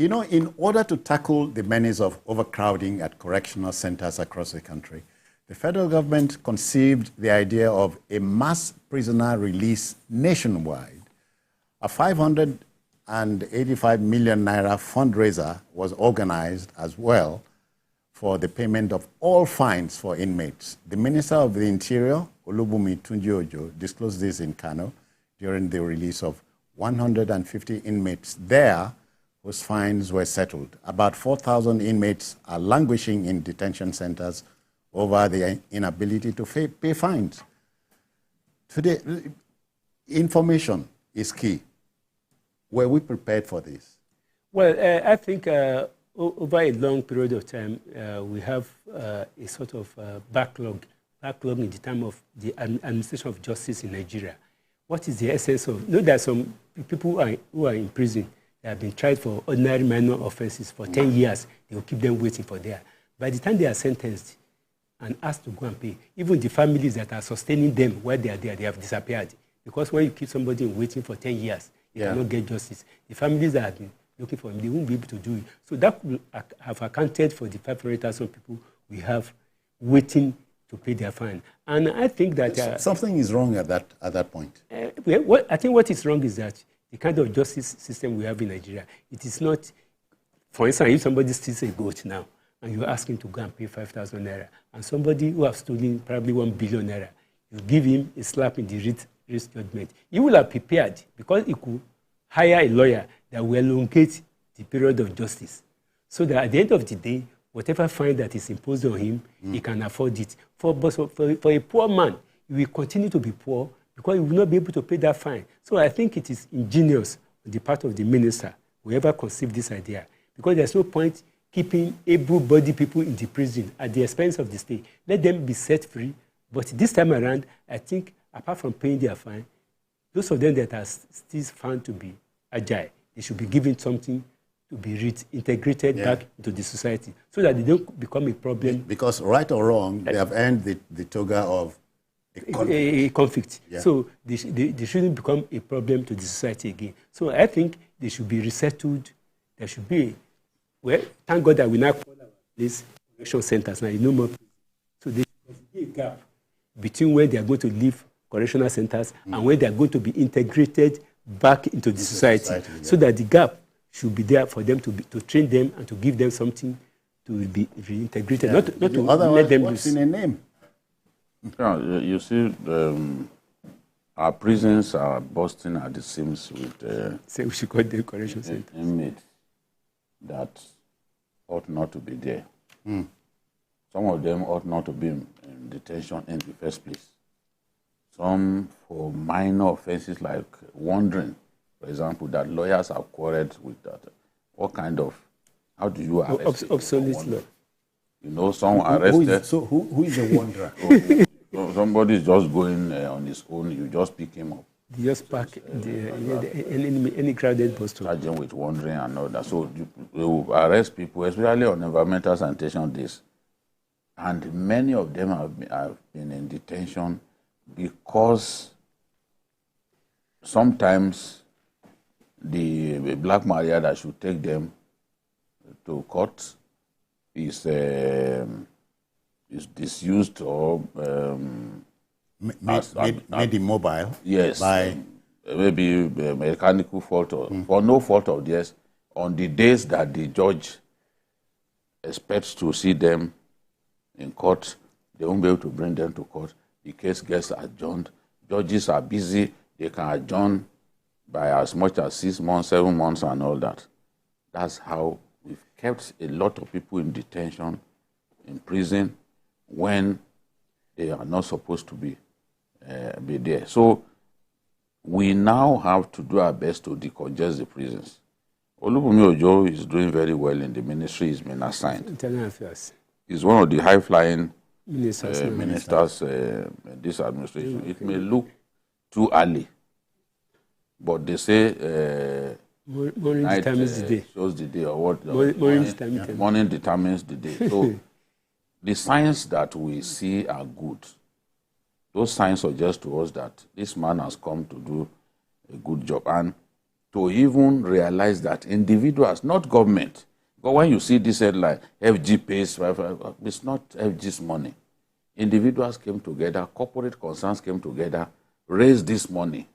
You know, in order to tackle the menace of overcrowding at correctional centers across the country, the federal government conceived the idea of a mass prisoner release nationwide. A 585 million naira fundraiser was organized as well for the payment of all fines for inmates. The Minister of the Interior, Olubunmi Tunji-Ojo, disclosed this in Kano during the release of 150 inmates there whose fines were settled. About 4,000 inmates are languishing in detention centers over their inability to pay fines. Today, information is key. Were we prepared for this? Well, I think over a long period of time, we have a sort of backlog in the time of the administration of justice in Nigeria. What is the essence of? You know, there are some people who are in prison. They have been tried for ordinary minor offenses for 10 years. They will keep them waiting for there. By the time they are sentenced and asked to go and pay, even the families that are sustaining them while they are there, they have disappeared. Because when you keep somebody waiting for 10 years, they cannot get justice. The families that have been looking for them, they won't be able to do it. So that could have accounted for the 500,000 people we have waiting to pay their fine. And I think that... something is wrong at that point. I think what is wrong is that the kind of justice system we have in Nigeria, it is not... For instance, if somebody steals a goat now, and you ask him to go and pay 5,000 naira, and somebody who has stolen probably 1 billion naira, you give him a slap in the wrist judgment, he will have prepared because he could hire a lawyer that will elongate the period of justice. So that at the end of the day, whatever fine that is imposed on him, he can afford it. For a poor man, he will continue to be poor because he will not be able to pay that fine. So I think it is ingenious on the part of the minister, whoever conceived this idea, because there's no point keeping able-bodied people in the prison at the expense of the state. Let them be set free. But this time around, I think, apart from paying their fine, those of them that are still found to be agile, they should be given something to be integrated back into the society so that they don't become a problem. Because right or wrong, they have earned the toga of a conflict. Yeah. So they shouldn't become a problem to the society again. So I think they should be resettled. There should be, well, thank God that we now call these correction centers now, no more. So there should be a gap between where they are going to leave correctional centers and where they are going to be integrated back into the society so that the gap should be there for them to train them and to give them something to be reintegrated, not to let them what's in a name? Yeah, you see, our prisons are bursting at the seams with say we should call them correction centers. Inmates that ought not to be there. Some of them ought not to be in detention in the first place. Some for minor offenses like wandering, for example, that lawyers have quarreled with that. What kind of, how do you arrest obsolete law? You know, some arrested. Who is a wanderer? Somebody is just going on his own, you just pick him up. You just park any crowded bus stop. Charge him with wandering and all that. So you will arrest people, especially on environmental sanitation days. And many of them have been in detention because sometimes the black maria that should take them to court is disused or made immobile. Yes, by maybe mechanical fault or for no fault of theirs. On the days that the judge expects to see them in court, they won't be able to bring them to court. The case gets adjourned. Judges are busy. They can adjourn by as much as 6 months, 7 months, and all that. That's how we've kept a lot of people in detention, in prison, when they are not supposed to be there. So we now have to do our best to decongest the prisons. Olubunmi Ojo is doing very well in the ministry. He's been assigned. Internal Affairs. He's one of the high-flying ministers in this administration. It may look too early, but they say morning determines the day. Shows the day, or what? Morning determines the day. So the signs that we see are good. Those signs suggest to us that this man has come to do a good job. And to even realize that individuals, not government, but when you see this headline, FG pays, it's not FG's money. Individuals came together, corporate concerns came together, raised this money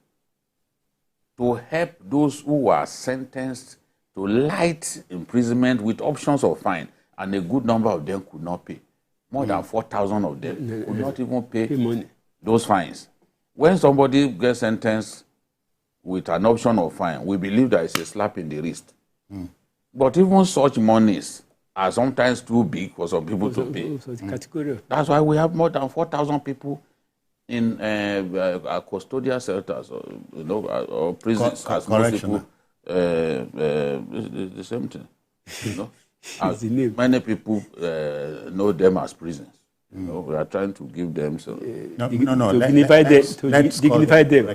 to help those who were sentenced to light imprisonment with options of fine, and a good number of them could not pay. More than 4,000 of them could not even pay those fines. When somebody gets sentenced with an option of fine, we believe that it's a slap in the wrist. But even such monies are sometimes too big for some people to pay. That's why we have more than 4,000 people in custodial shelters, or prisons. As most people, the same thing. As many people know them as prisons. We are trying to give them some. Dignify them.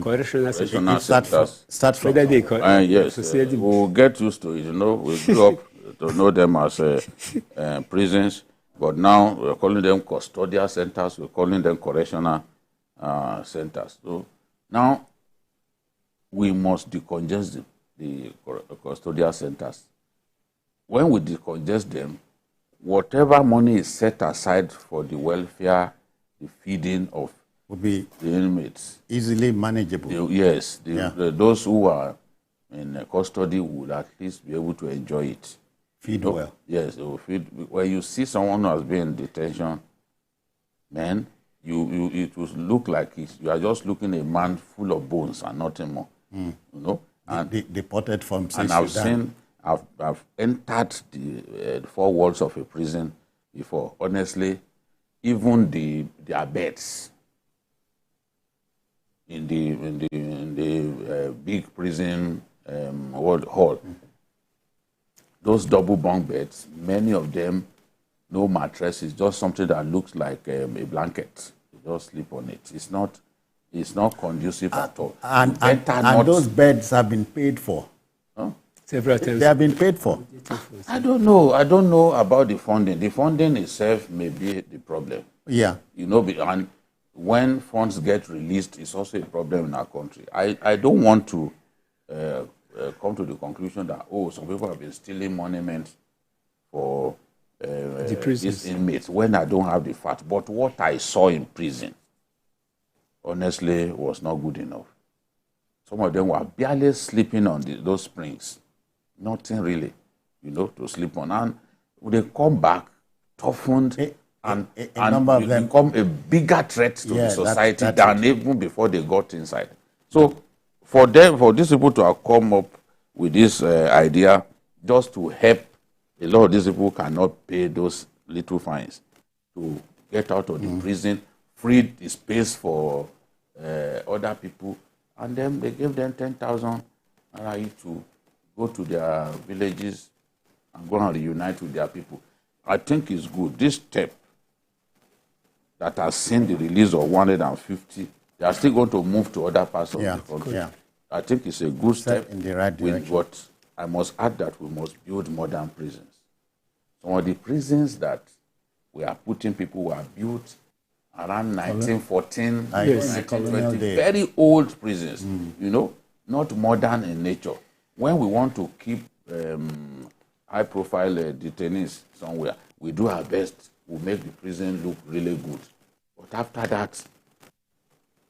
Correctional centers. Start from. Yes, we'll get used to it. We grew up to know them as prisons, but now we're calling them custodial centers. We're calling them correctional centers. So now we must decongest the custodial centers. When we decongest them, whatever money is set aside for the welfare, the feeding of will be the inmates, easily manageable. Those who are in custody will at least be able to enjoy it. Feed well. Yes, they will feed. When you see someone who has been in detention, man, it will look like you are just looking at a man full of bones and nothing more. And deported from South Sudan. Sudan. I've entered the four walls of a prison before. Honestly, even their beds in the big prison hall, those double bunk beds, many of them, no mattress, it's just something that looks like a blanket. You just sleep on it. It's not conducive at all. And those beds have been paid for. Several times. They have been paid for. I don't know. I don't know about the funding. The funding itself may be the problem. Yeah. And when funds get released, it's also a problem in our country. I don't want to come to the conclusion that, some people have been stealing monuments for these inmates when I don't have the facts. But what I saw in prison, honestly, was not good enough. Some of them were barely sleeping on those springs. Nothing really, to sleep on. And they come back toughened and become a bigger threat to the society than even before they got inside. So for these people to have come up with this idea just to help, a lot of these people cannot pay those little fines to get out of the prison, free the space for other people, and then they gave them 10,000 to go to their villages and go and reunite with their people. I think it's good. This step that has seen the release of 150, they are still going to move to other parts of the country. Yeah. I think it's a good step in the right direction. But I must add that we must build modern prisons. Some of the prisons that we are putting people were built around 1914, 1920, very old prisons, not modern in nature. When we want to keep high-profile detainees somewhere, we do our best. We make the prison look really good. But after that,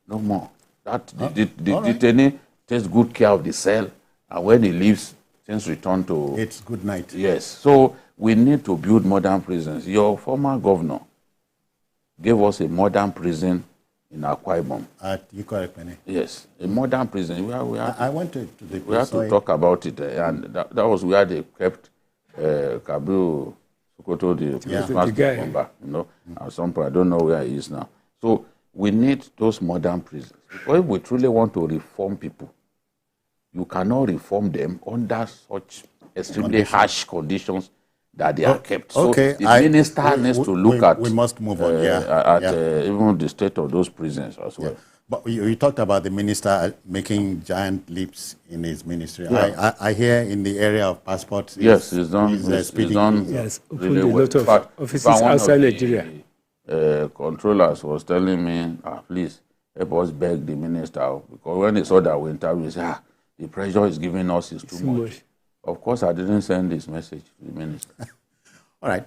no more. The detainee takes good care of the cell, and when he leaves, things return to... It's good night. Yes. So we need to build modern prisons. Your former governor gave us a modern prison in Akwa Ibom. You correct me. Yes, a modern prison. I went to the... We have to talk about it, and that was where they kept Kabiru Sokoto, the member. At some point, I don't know where he is now. So we need those modern prisons. Because if we truly want to reform people, you cannot reform them under such extremely harsh conditions that they are kept. So the minister needs to look at... We must move on, even the state of those prisons as well. Yeah. But you talked about the minister making giant leaps in his ministry. Yeah. I hear in the area of passports... Yes, he's done really well. A lot of offices outside Nigeria. Controllers was telling me, please help us beg the minister, because when he saw that we interviewed, he said, the pressure is giving us is too much. Of course, I didn't send this message to the minister. All right.